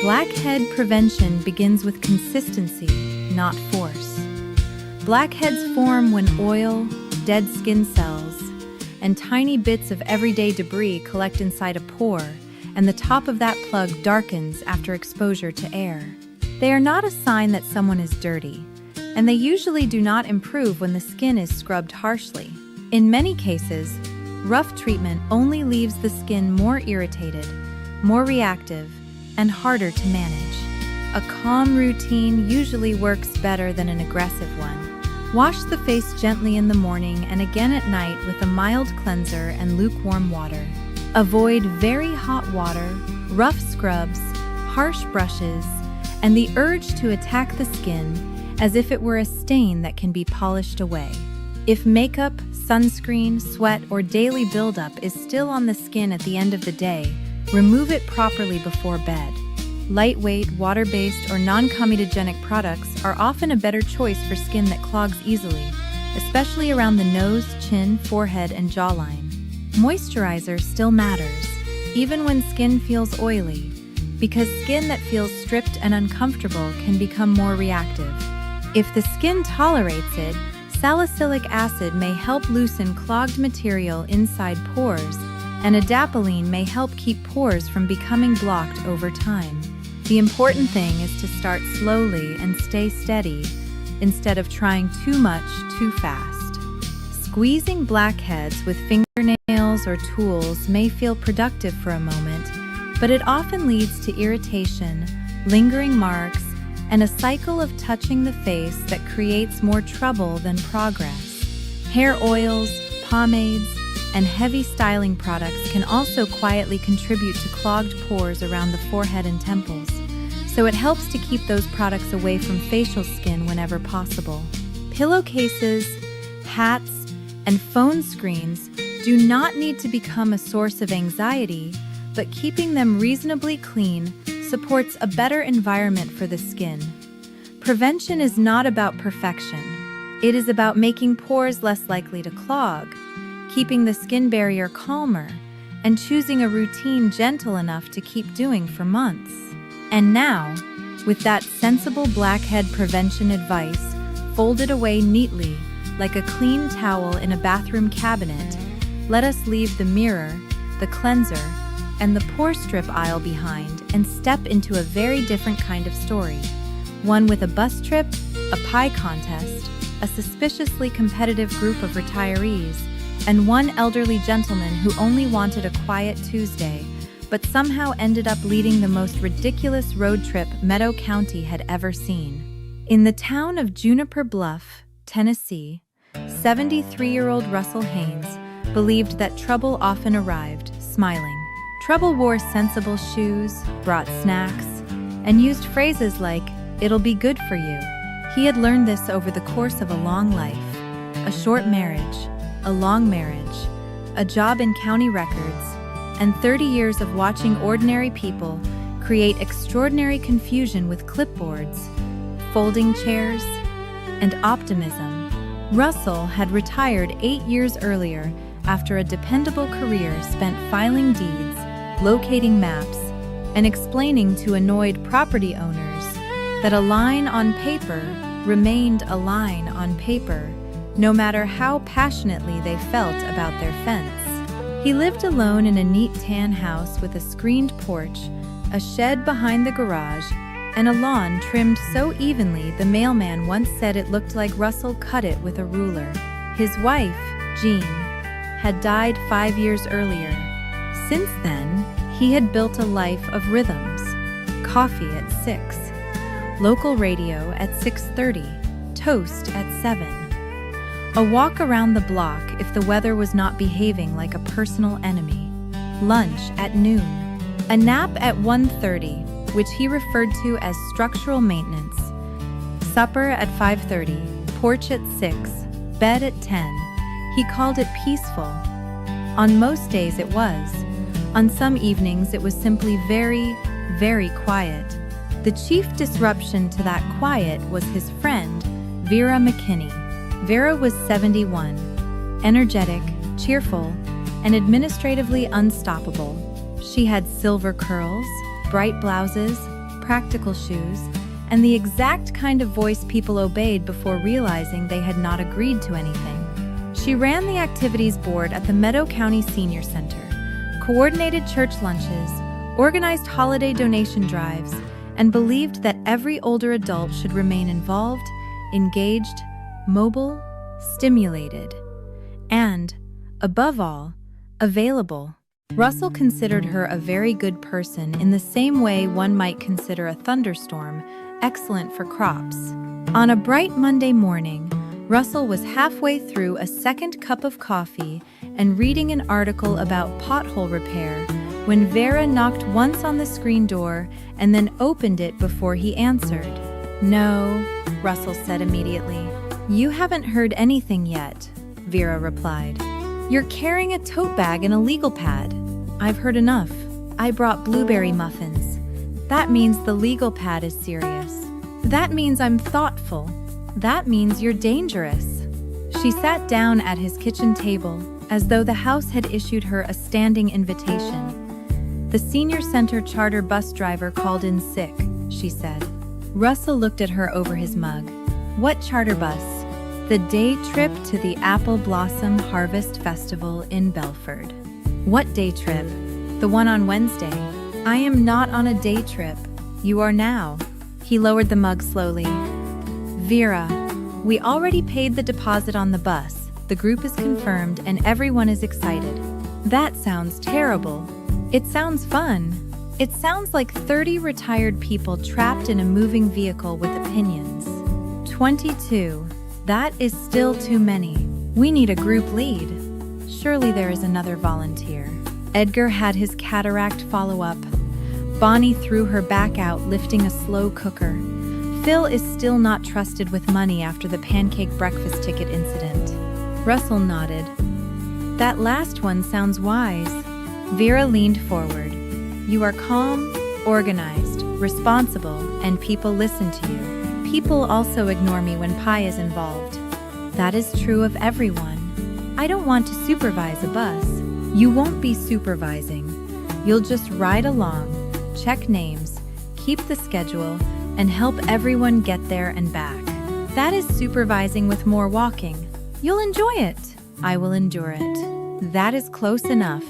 Blackhead prevention begins with consistency, not force. Blackheads form when oil, dead skin cells, and tiny bits of everyday debris collect inside a pore, and the top of that plug darkens after exposure to air. They are not a sign that someone is dirty, and they usually do not improve when the skin is scrubbed harshly. In many cases, rough treatment only leaves the skin more irritated, more reactive, and harder to manage. A calm routine usually works better than an aggressive one. Wash the face gently in the morning and again at night with a mild cleanser and lukewarm water. Avoid very hot water, rough scrubs, harsh brushes, and the urge to attack the skin as if it were a stain that can be polished away. If makeup, sunscreen, sweat, or daily buildup is still on the skin at the end of the day, remove it properly before bed. Lightweight, water-based, or non-comedogenic products are often a better choice for skin that clogs easily, especially around the nose, chin, forehead, and jawline. Moisturizer still matters, even when skin feels oily, because skin that feels stripped and uncomfortable can become more reactive. If the skin tolerates it, salicylic acid may help loosen clogged material inside pores, and adapalene may help keep pores from becoming blocked over time. The important thing is to start slowly and stay steady, instead of trying too much too fast. Squeezing blackheads with fingernails or tools may feel productive for a moment, but it often leads to irritation, lingering marks, and a cycle of touching the face that creates more trouble than progress. Hair oils, pomades, and heavy styling products can also quietly contribute to clogged pores around the forehead and temples, so it helps to keep those products away from facial skin whenever possible. Pillowcases, hats, and phone screens do not need to become a source of anxiety, but keeping them reasonably clean supports a better environment for the skin. Prevention is not about perfection. It is about making pores less likely to clog, keeping the skin barrier calmer, and choosing a routine gentle enough to keep doing for months. And now, with that sensible blackhead prevention advice folded away neatly like a clean towel in a bathroom cabinet, let us leave the mirror, the cleanser, and the pore strip aisle behind and step into a very different kind of story. One with a bus trip, a pie contest, a suspiciously competitive group of retirees, and one elderly gentleman who only wanted a quiet Tuesday, but somehow ended up leading the most ridiculous road trip Meadow County had ever seen. In the town of Juniper Bluff, Tennessee, 73-year-old Russell Haynes believed that trouble often arrived, smiling. Trouble wore sensible shoes, brought snacks, and used phrases like, "It'll be good for you." He had learned this over the course of a long life, a short marriage, a long marriage, a job in county records, and 30 years of watching ordinary people create extraordinary confusion with clipboards, folding chairs, and optimism. Russell had retired 8 years earlier after a dependable career spent filing deeds, locating maps, and explaining to annoyed property owners that a line on paper remained a line on paper, no matter how passionately they felt about their fence. He lived alone in a neat tan house with a screened porch, a shed behind the garage, and a lawn trimmed so evenly the mailman once said it looked like Russell cut it with a ruler. His wife, Jean, had died 5 years earlier. Since then, he had built a life of rhythms. Coffee at 6, local radio at 6:30, toast at 7. A walk around the block if the weather was not behaving like a personal enemy. Lunch at noon. A nap at 1:30, which he referred to as structural maintenance. Supper at 5:30, porch at 6, bed at 10. He called it peaceful. On most days it was. On some evenings it was simply very, very quiet. The chief disruption to that quiet was his friend, Vera McKinney. Vera was 71, energetic, cheerful, and administratively unstoppable. She had silver curls, bright blouses, practical shoes, and the exact kind of voice people obeyed before realizing they had not agreed to anything. She ran the activities board at the Meadow County Senior Center, coordinated church lunches, organized holiday donation drives, and believed that every older adult should remain involved, engaged, mobile, stimulated, and, above all, available. Russell considered her a very good person in the same way one might consider a thunderstorm excellent for crops. On a bright Monday morning, Russell was halfway through a second cup of coffee and reading an article about pothole repair when Vera knocked once on the screen door and then opened it before he answered. "No," Russell said immediately. "You haven't heard anything yet," Vera replied. "You're carrying a tote bag and a legal pad." "I've heard enough. I brought blueberry muffins." "That means the legal pad is serious." "That means I'm thoughtful." "That means you're dangerous." She sat down at his kitchen table, as though the house had issued her a standing invitation. "The senior center charter bus driver called in sick," she said. Russell looked at her over his mug. "What charter bus?" "The day trip to the Apple Blossom Harvest Festival in Belford." "What day trip?" "The one on Wednesday." "I am not on a day trip. You are now." He lowered the mug slowly. "Vera, we already paid the deposit on the bus. The group is confirmed and everyone is excited." "That sounds terrible." "It sounds fun. It sounds like 30 retired people trapped in a moving vehicle with opinions." 22. That is still too many. We need a group lead. Surely there is another volunteer. Edgar had his cataract follow-up. Bonnie threw her back out, lifting a slow cooker. Phil is still not trusted with money after the pancake breakfast ticket incident. Russell nodded. "That last one sounds wise." Vera leaned forward. "You are calm, organized, responsible, and people listen to you. People also ignore me when pie is involved." "That is true of everyone. I don't want to supervise a bus." "You won't be supervising. You'll just ride along, check names, keep the schedule, and help everyone get there and back. That is supervising with more walking. You'll enjoy it." "I will endure it." "That is close enough."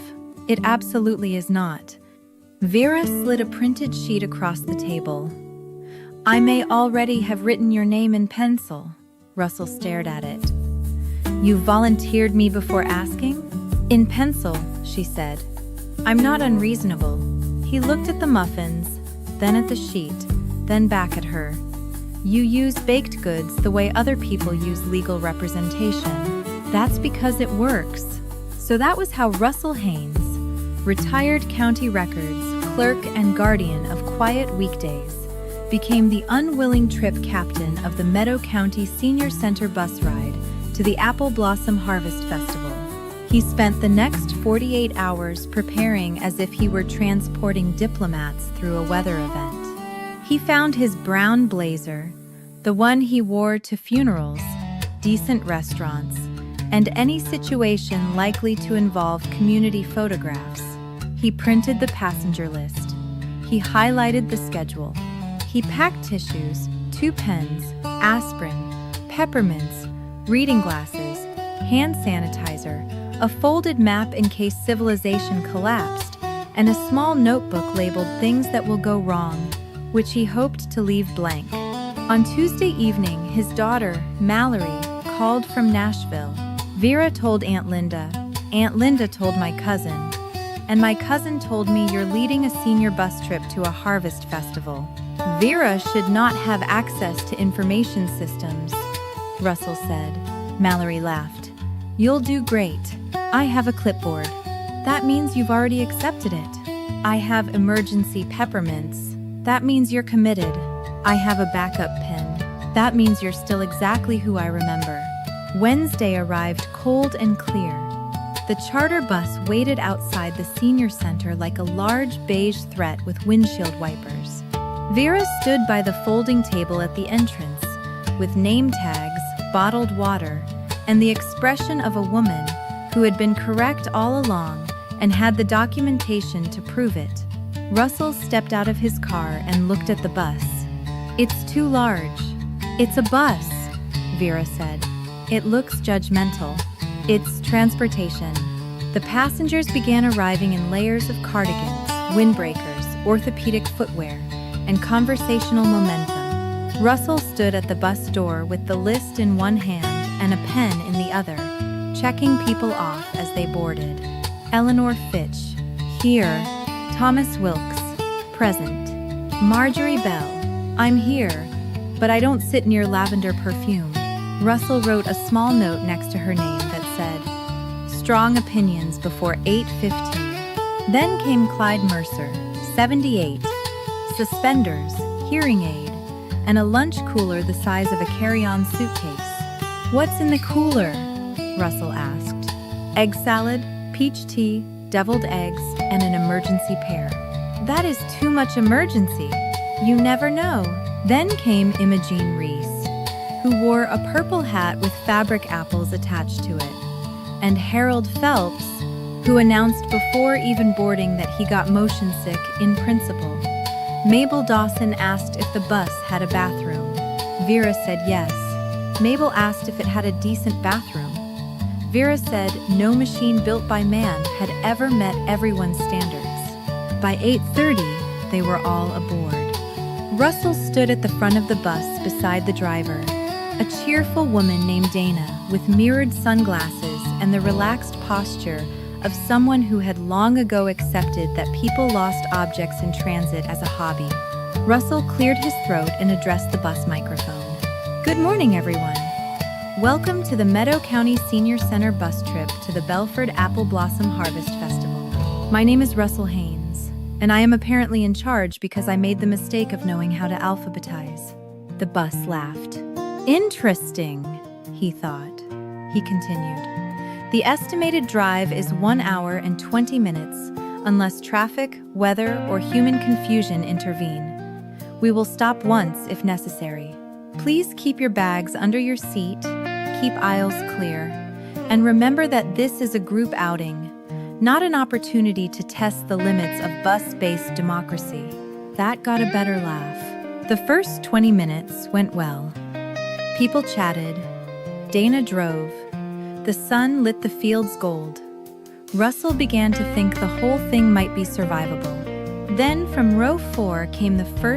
"It absolutely is not." Vera slid a printed sheet across the table. "I may already have written your name in pencil." Russell stared at it. "You volunteered me before asking?" "In pencil," she said. "I'm not unreasonable." He looked at the muffins, then at the sheet, then back at her. "You use baked goods the way other people use legal representation. That's because it works." So that was how Russell Haynes, retired county records, clerk and guardian of quiet weekdays, became the unwilling trip captain of the Meadow County Senior Center bus ride to the Apple Blossom Harvest Festival. He spent the next 48 hours preparing as if he were transporting diplomats through a weather event. He found his brown blazer, the one he wore to funerals, decent restaurants, and any situation likely to involve community photographs. He printed the passenger list. He highlighted the schedule. He packed tissues, 2 pens, aspirin, peppermints, reading glasses, hand sanitizer, a folded map in case civilization collapsed, and a small notebook labeled "Things That Will Go Wrong," which he hoped to leave blank. On Tuesday evening, his daughter, Mallory, called from Nashville. Vera told Aunt Linda. Aunt Linda told my cousin. And my cousin told me you're leading a senior bus trip to a harvest festival. Vera should not have access to information systems, Russell said. Mallory laughed. You'll do great. I have a clipboard. That means you've already accepted it. I have emergency peppermints. That means you're committed. I have a backup pen. That means you're still exactly who I remember. Wednesday arrived cold and clear. The charter bus waited outside the senior center like a large beige threat with windshield wipers. Vera stood by the folding table at the entrance, with name tags, bottled water, and the expression of a woman who had been correct all along and had the documentation to prove it. Russell stepped out of his car and looked at the bus. "It's too large." "It's a bus," Vera said. "It looks judgmental." "It's transportation." The passengers began arriving in layers of cardigans, windbreakers, orthopedic footwear, and conversational momentum. Russell stood at the bus door with the list in one hand and a pen in the other, checking people off as they boarded. Eleanor Fitch, here. Thomas Wilkes, present. Marjorie Bell, I'm here, but I don't sit near lavender perfume. Russell wrote a small note next to her name that said, "Strong opinions before 8:15. Then came Clyde Mercer, 78. Suspenders, hearing aid, and a lunch cooler the size of a carry-on suitcase. "What's in the cooler?" Russell asked. "Egg salad, peach tea, deviled eggs, and an emergency pear." "That is too much emergency. You never know." Then came Imogene Reese, who wore a purple hat with fabric apples attached to it, and Harold Phelps, who announced before even boarding that he got motion sick in principle. Mabel Dawson asked if the bus had a bathroom. Vera said yes. Mabel asked if it had a decent bathroom. Vera said no machine built by man had ever met everyone's standards. By 8:30, they were all aboard. Russell stood at the front of the bus beside the driver, a cheerful woman named Dana with mirrored sunglasses and the relaxed posture of someone who had long ago accepted that people lost objects in transit as a hobby. Russell cleared his throat and addressed the bus microphone. "Good morning, everyone. Welcome to the Meadow County Senior Center bus trip to the Belford Apple Blossom Harvest Festival. My name is Russell Haynes, and I am apparently in charge because I made the mistake of knowing how to alphabetize." The bus laughed. "Interesting," he thought. He continued. "The estimated drive is 1 hour and 20 minutes, unless traffic, weather, or human confusion intervene. We will stop once if necessary. Please keep your bags under your seat, keep aisles clear, and remember that this is a group outing, not an opportunity to test the limits of bus-based democracy." That got a better laugh. The first 20 minutes went well. People chatted. Dana drove. The sun lit the fields gold. Russell began to think the whole thing might be survivable. Then from row 4 came the first